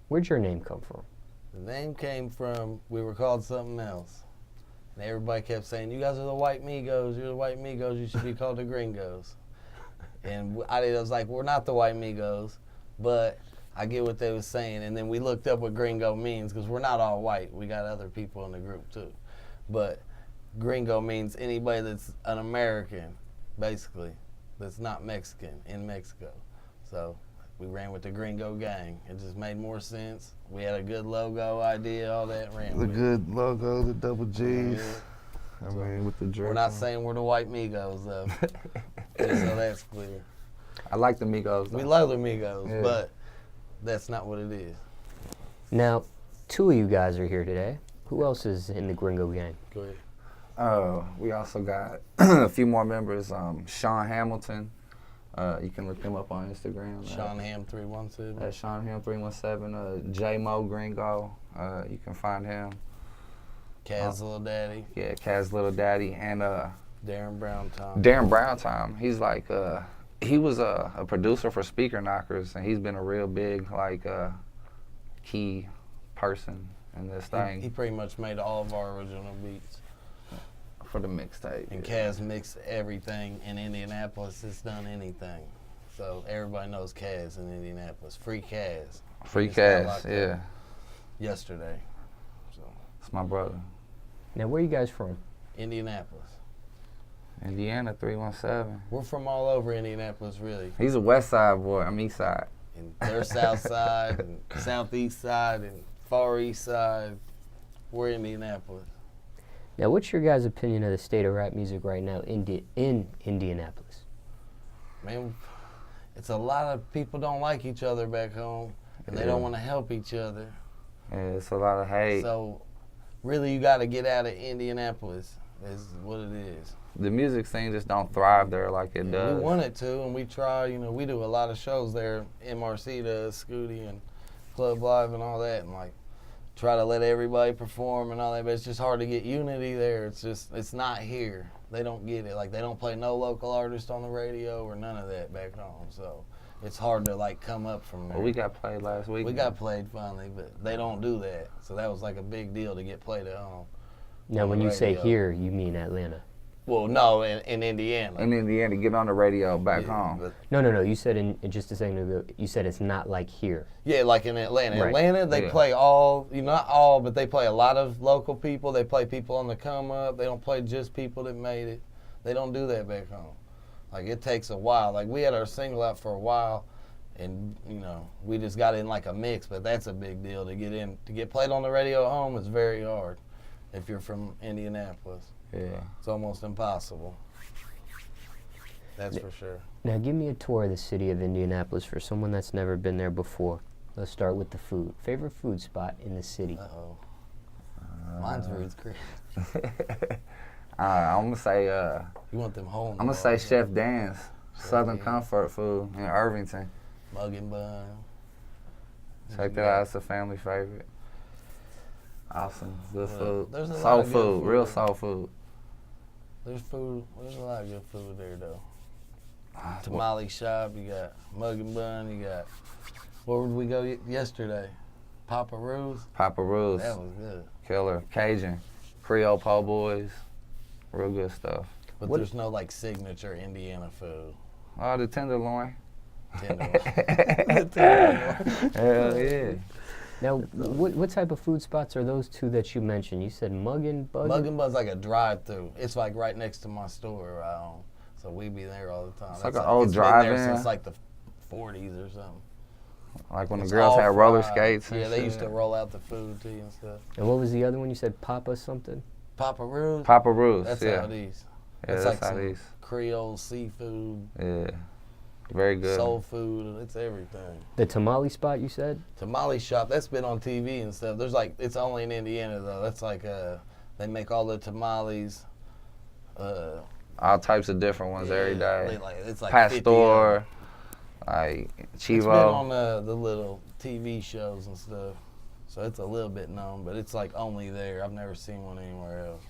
Where'd your name come from? The name came from, we were called something else. And everybody kept saying, you guys are the white Migos, you're the white Migos, you should be called the Gringos. And I was like, we're not the white Migos, but I get what they was saying. And then we looked up what Gringo means, because we're not all white. We got other people in the group too. But Gringo means anybody that's an American, basically, that's not Mexican, in Mexico. So we ran with the Gringo Gang. It just made more sense. We had a good logo idea, all that ran The with good logo, the double G's. Yeah. I mean, with the drip. We're not saying we're the white Migos, though. Just so that's clear. I like the Migos, though. We love the Migos, Yeah. but that's not what it is. Now, two of you guys are here today. Who else is in the Gringo Gang? Go ahead. We also got a few more members. Sean Hamilton. You can look him up on Instagram. Sean Ham 317. Sean Ham 317. J Mo Gringo. You can find him. Kaz Little Daddy. Yeah, Kaz Little Daddy and Darren Brown Tom. Darren Brown Time. He's like he was a producer for Speaker Knockers, and he's been a real big key person in this thing. He pretty much made all of our original beats. For the mixtape. And Kaz mixed everything in Indianapolis that's done anything. So everybody knows Kaz in Indianapolis. Free Kaz. Free Just got Kaz, locked up yeah. Yesterday. So It's my brother. Now, where are you guys from? Indianapolis. Indiana 317. We're from all over Indianapolis, really. He's a west side boy. I'm east side. And they're south side and southeast side and far east side. We're Indianapolis. Now, what's your guys' opinion of the state of rap music right now in Indianapolis? Man, it's a lot of people don't like each other back home, and they don't want to help each other. Yeah, it's a lot of hate. So, really, you got to get out of Indianapolis, is what it is. The music scene just don't thrive there like it does. We want it to, and we try. You know, we do a lot of shows there. MRC does, Scooty, and Club Live, and all that, and like try to let everybody perform and all that. But it's just hard to get unity there. It's not here. They don't get it. Like they don't play no local artist on the radio or none of that back home. So it's hard to like come up from there. Well, we got played last week. We got played finally, but they don't do that. So that was like a big deal to get played at home. Now, when you say here, you mean Atlanta? Well, no, in Indiana. In Indiana, get on the radio back home. But No. You said in just a second ago, you said it's not like here. yeah, like in Atlanta. Right. Atlanta, they play all, not all, but they play a lot of local people. They play people on the come up. They don't play just people that made it. They don't do that back home. Like, it takes a while. Like, we had our single out for a while, and, we just got in like a mix, but that's a big deal to get in. To get played on the radio at home is very hard if you're from Indianapolis. Yeah. It's almost impossible. That's for sure. Now, give me a tour of the city of Indianapolis for someone that's never been there before. Let's start with the food. Favorite food spot in the city? Uh-oh. Mine's Ruth's Chris. I'm gonna say You want them home. I'm gonna say Chef Dan's Southern Comfort Food in Irvington. Mug and bun. Check that out. It's a family favorite. Awesome, good food. There's a lot Soul of good food, food real there. soul food. There's a lot of good food there though. Tamale shop, you got Mug and Bun, you got, where would we go yesterday? Papa Ruth's? Papa Ruth's, That was good. killer. Cajun, Creole po' boys, real good stuff. But there's no like signature Indiana food. Oh, the tenderloin. Tenderloin. Hell yeah. Now, what type of food spots are those two that you mentioned? You said Mug and Bun? Mug and Bun's like a drive-through. It's like right next to my store where I own. So we be there all the time. It's like an old it's been there drive-in. since like the 40s or something. Like when It's the girls all had roller fried. skates and Yeah, they shit. used to roll out the food to you and stuff. And what was the other one? You said Papa something? Papa Ruth's? Papa Ruth's, That's yeah. how it is. Yeah, It's that's like how some it is. Creole seafood, Yeah, very good. soul food, it's everything. The tamale spot, you said? Tamale shop, that's been on TV and stuff. There's like, it's only in Indiana though. That's like, they make all the tamales. All types of different ones every day. It's like 50 of Pastor, them. like It's been Chivo. on the little TV shows and stuff. So it's a little bit known, but it's like only there. I've never seen one anywhere else.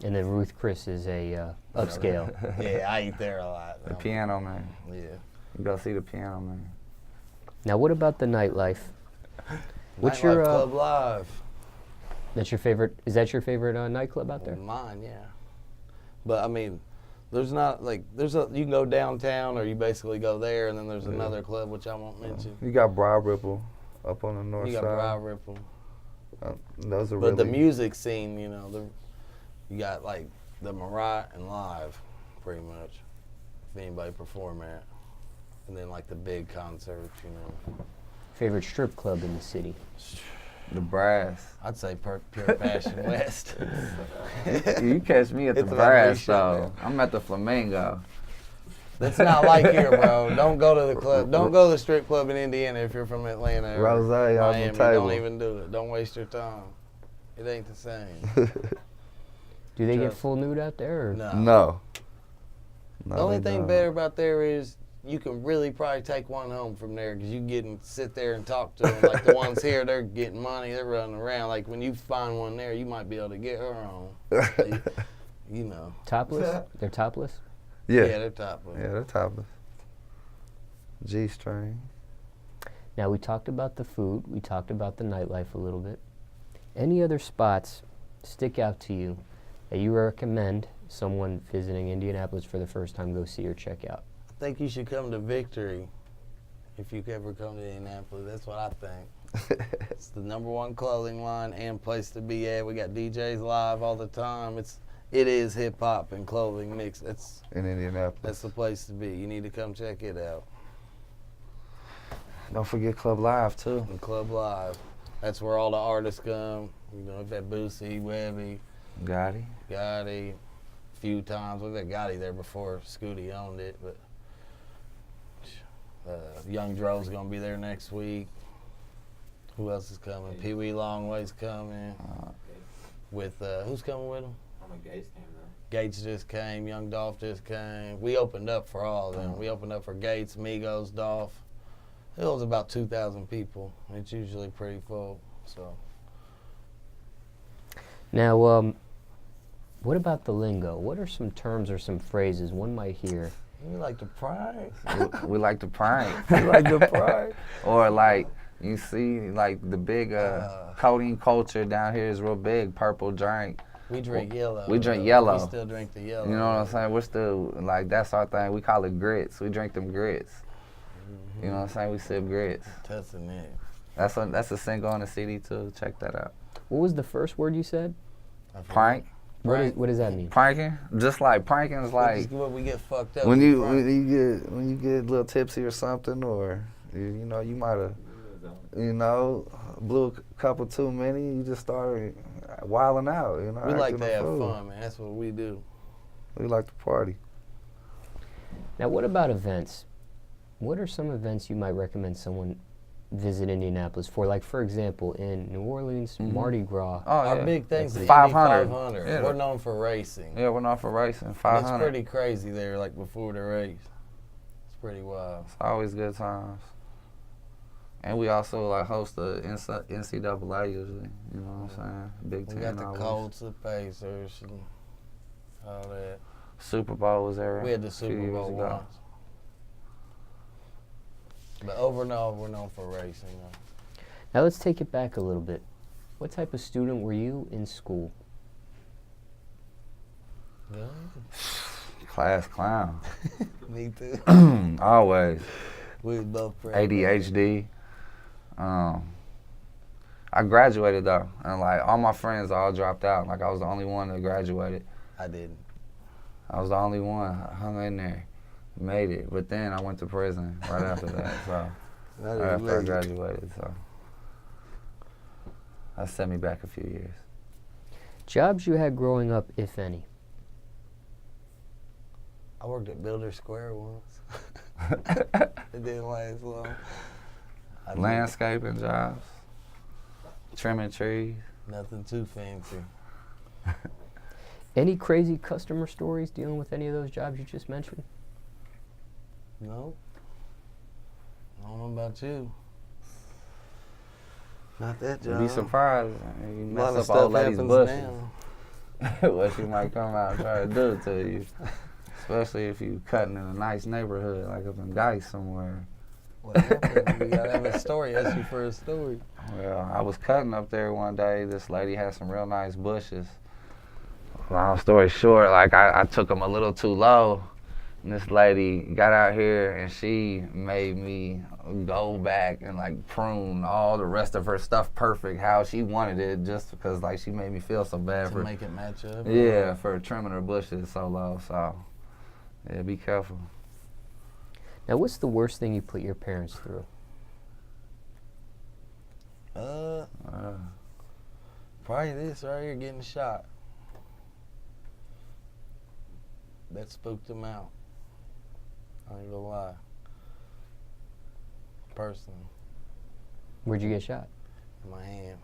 And then Ruth Chris is a upscale. Yeah, I eat there a lot. The Piano Man. Yeah. You go see the Piano Man. Now, what about the nightlife What's Nightlife your Club Live? That's your favorite? Is that your favorite nightclub out there? Mine, yeah. But I mean, there's not like you can go downtown or you basically go there, and then there's another club which I won't mention. You got Broad Ripple up on the north You got side. Broad Ripple. Those are But really the music scene, you know, you got like the Marat and Live, pretty much. If anybody perform at, and then like the big concerts, you know. Favorite strip club in the city? The Brass. I'd say Pure Passion West. You catch me at the It's a Brass, memory though. I'm at the Flamingo. That's not like here, bro. Don't go to the club. Don't go to the strip club in Indiana if you're from Atlanta or Rose on the Miami. table. Don't even do it. Don't waste your time. It ain't the same. Do they get Just- full nude out there? Or? No. No. The only they thing don't. better about there is you can really probably take one home from there because you get and sit there and talk to them. Like the ones here, they're getting money, they're running around. Like when you find one there, you might be able to get her on. You know. Topless? They're topless? Yeah. Yeah, they're top. Yeah, they're topless. G-string. Now, we talked about the food. We talked about the nightlife a little bit. Any other spots stick out to you that you recommend someone visiting Indianapolis for the first time go see or check out? I think you should come to Victory if you ever come to Indianapolis. That's what I think. It's the #1 clothing line and place to be at. We got DJs live all the time. It is hip hop and clothing mix. In Indianapolis. That's the place to be. You need to come check it out. Don't forget Club Live, too. And Club Live. That's where all the artists come. You know, we've had Boosie, Webby, Gotti. Gotti. A few times. We've had Gotti there before Scooty owned it, but Young Dro's gonna be there next week. Who else is coming? Pee Wee Longway's coming. With who's coming with him? Gates just came. Young Dolph just came. We opened up for all of them. We opened up for Gates, Migos, Dolph. It was about 2,000 people. It's usually pretty full. So. Now, what about the lingo? What are some terms or some phrases one might hear? You like to prank? We like to prank. We like to prank. Or like, you see, like the big codeine culture down here is real big. Purple drink. We drink yellow. We drink though. yellow. We still drink the yellow. You know what I'm saying? We're still, like, that's our thing. We call it grits. We drink them grits. You know what I'm saying? We sip grits. Testing it. That's a single on the CD, too. Check that out. What was the first word you said? Prank. What does that mean? Pranking. Just like, pranking is like, Just when we get fucked up. when we you prank. when you get a little tipsy or something, or you know you might have blew a couple too many, you just started wilding out. You know, We like acting to a have fool. fun, man. That's what we do. We like to party. Now, what about events? What are some events you might recommend someone visit Indianapolis for? Like, for example, in New Orleans, Mardi Gras. oh, Our yeah. big thing's the 500. Indy 500. Yeah. We're known for racing. Yeah, we're known for racing. It's 500. pretty crazy there, like before the race. It's pretty wild. It's always good times. And we also like host the NCAA usually. You know what I'm saying? Big We Ten got the always. Colts, the Pacers, and all that. Super Bowl was there. We had the a few Super years Bowl ago. once. But over and over, we're known for racing. Now, let's take it back a little bit. What type of student were you in school? Really? Class clown. Me too. Always. We was both pretty. ADHD. I graduated though, and like all my friends all dropped out. Like I was the only one that graduated. I didn't. I was the only one. I hung in there, made it. But then I went to prison right after that. So right after I graduated, so that set me back a few years. Jobs you had growing up, if any? I worked at Builder Square once. It didn't last long. I did Landscaping jobs, trimming trees. nothing too fancy. Any crazy customer stories dealing with any of those jobs you just mentioned? No. I don't know about you. Not that job. You'd be surprised. You A lot mess of up stuff old ladies' happens bushes. now. What she might come out and try to do to you. Especially if you cutting in a nice neighborhood, like up in Geist somewhere. What happened? You gotta have a story. Ask you for a story. Well, I was cutting up there one day. This lady had some real nice bushes. Long story short, like I took them a little too low. And this lady got out here and she made me go back and like prune all the rest of her stuff perfect how she wanted it, just because like she made me feel so bad To make it match up. Yeah, for trimming her bushes so low. So yeah, be careful. Now, what's the worst thing you put your parents through? Probably this right here, getting shot. That spooked them out. I ain't gonna lie. Personally, Where'd you get shot? in my hand.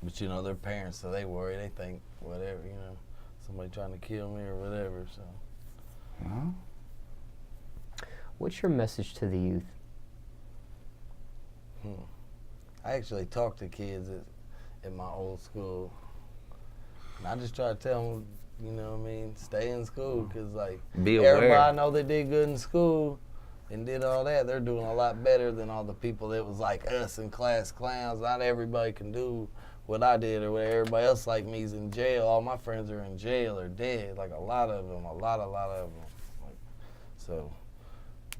But you know, they're parents, so they worry. They think whatever, you know, somebody trying to kill me or whatever. So. What's your message to the youth? I actually talk to kids at my old school. And I just try to tell them, you know what I mean, stay in school, because like Be aware. everybody I know that did good in school and did all that, they're doing a lot better than all the people that was like us in class clowns. Not everybody can do what I did or what everybody else like me is in jail. All my friends are in jail or dead, like a lot of them, a lot of them. Like, so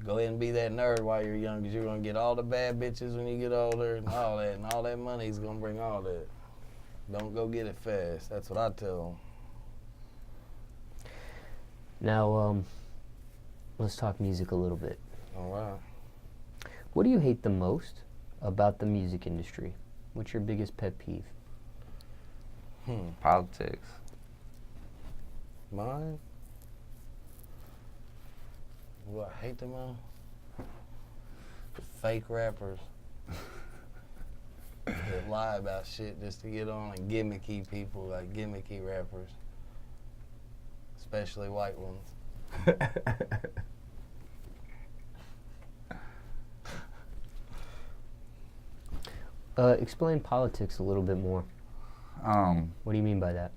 go ahead and be that nerd while you're young, because you're going to get all the bad bitches when you get older and all that money's going to bring all that. Don't go get it fast. That's what I tell them. Now, let's talk music a little bit. All right. What do you hate the most about the music industry? What's your biggest pet peeve? Politics. Mine? What I hate the most? Fake rappers that lie about shit just to get on, and gimmicky people, like gimmicky rappers. Especially white ones. Explain politics a little bit more. What do you mean by that?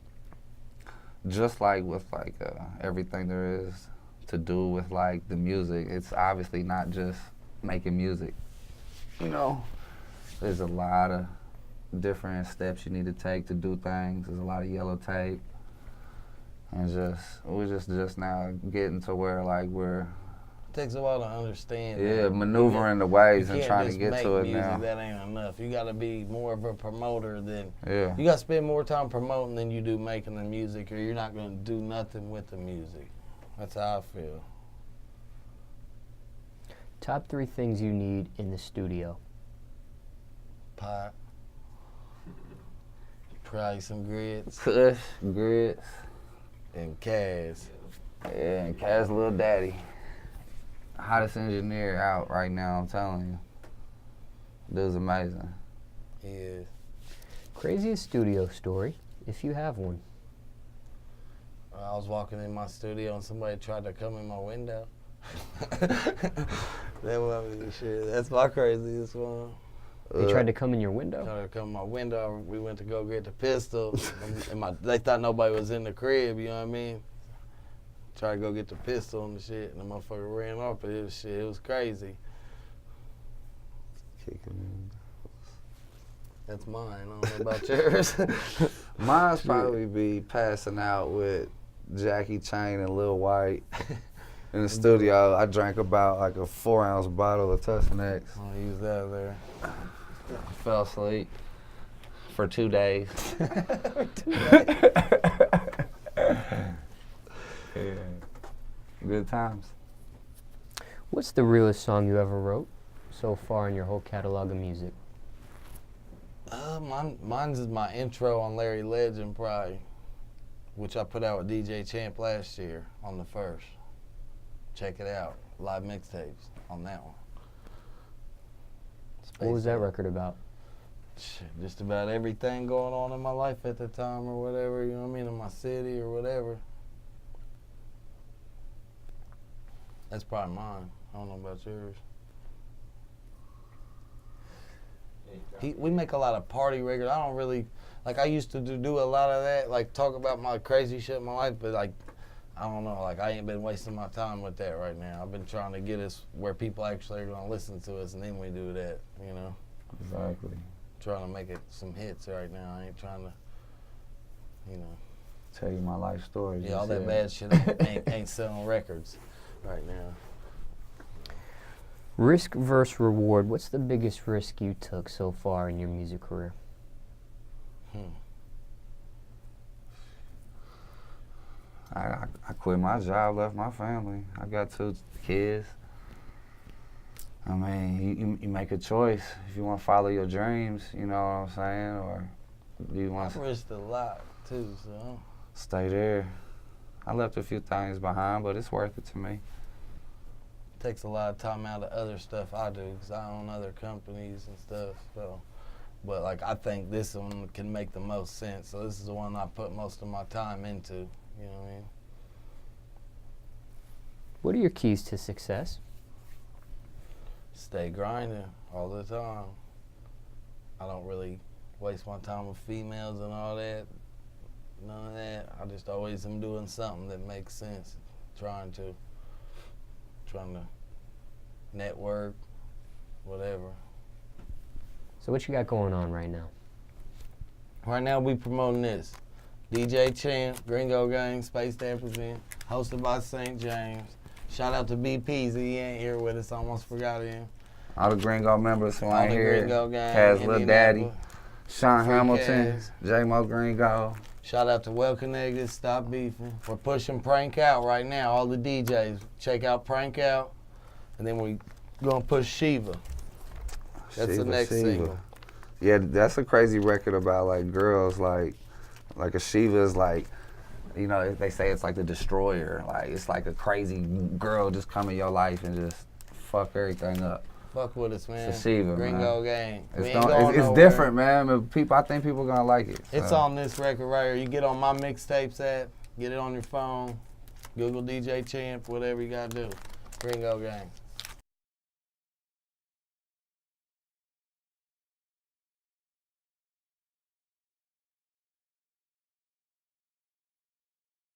Just like with like everything there is to do with like the music, it's obviously not just making music. You know, there's a lot of different steps you need to take to do things. There's a lot of yellow tape, and we're just now getting to where like we're Takes a while to understand. maneuvering the ways and trying to get to it music, now. that ain't enough. You got to be more of a promoter than. Yeah. You got to spend more time promoting than you do making the music, or you're not going to do nothing with the music. That's how I feel. Top 3 things you need in the studio. Pot. Probably some grits Kush, grits, and Kaz. yeah, and Kaz Lil Daddy. Hottest engineer out right now, I'm telling you. Dude's amazing. He is. Craziest studio story, if you have one. I was walking in my studio and somebody tried to come in my window. That's my craziest one. They tried to come in your window? Tried to come in my window. We went to go get the pistol. They thought nobody was in the crib, you know what I mean? Tried to go get the pistol and the shit, and the motherfucker ran off. But it was crazy. That's mine. I don't know about yours. Mine's probably be passing out with Jackie Chain and Lil White in the studio. I drank about like a 4-ounce bottle of Tussin X. I'll use that there. Fell asleep for 2 days. Yeah. Good times. What's the realest song you ever wrote so far in your whole catalog of music? Mine's is my intro on Larry Legend, probably, which I put out with DJ Champ last year on the 1st. Check it out. Live mixtapes on that one. What was that record about? Just about everything going on in my life at the time or whatever, you know what I mean, in my city or whatever. That's probably mine. I don't know about yours. We make a lot of party records. I don't really, like I used to do a lot of that, like talk about my crazy shit in my life, but like I don't know, like I ain't been wasting my time with that right now. I've been trying to get us where people actually are gonna listen to us, and then we do that, you know. Exactly. Trying to make it some hits right now. I ain't trying to, you know. Tell you my life story. Yeah, all that bad shit ain't selling records right now. Risk versus reward. What's the biggest risk you took so far in your music career? I quit my job, left my family. I got 2 kids. I mean, you make a choice if you want to follow your dreams, you know what I'm saying, or do you want I've to risked a lot too, so. stay there. I left a few things behind, but it's worth it to me. Takes a lot of time out of other stuff I do, because I own other companies and stuff, so. But like, I think this one can make the most sense, so this is the one I put most of my time into, you know what I mean? What are your keys to success? Stay grinding all the time. I don't really waste my time with females and all that, none of that. I just always am doing something that makes sense, trying to network, whatever. So what you got going on right now? Right now we promoting this. DJ Champ, Gringo Gang, SpaceDad present, hosted by St. James. Shout out to BP's, he ain't here with us, almost forgot him. All the Gringo members who All ain't the here, Gringo Gang, Kaz Lil Daddy, Indianapolis. Sean Free Hamilton, Kaz. J-Mo Gringo. Shout out to Well Connected, Stop Beefing. We're pushing Prank Out right now, all the DJs. Check out Prank Out, and then we're gonna push Sheeva. That's the next single. Yeah, that's a crazy record about like girls, like a Sheeva is like, You know, they say it's like the destroyer. Like, it's like a crazy girl just come in your life and just fuck everything up. Fuck with us, man. It's a Sheeva, Gringo man. Gang. We It's, ain't don't- going it's nowhere. different, man. I think people gonna like it. It's so. on this record right here. You get on my mixtapes app, get it on your phone, Google DJ Champ, whatever you gotta do. Gringo Gang.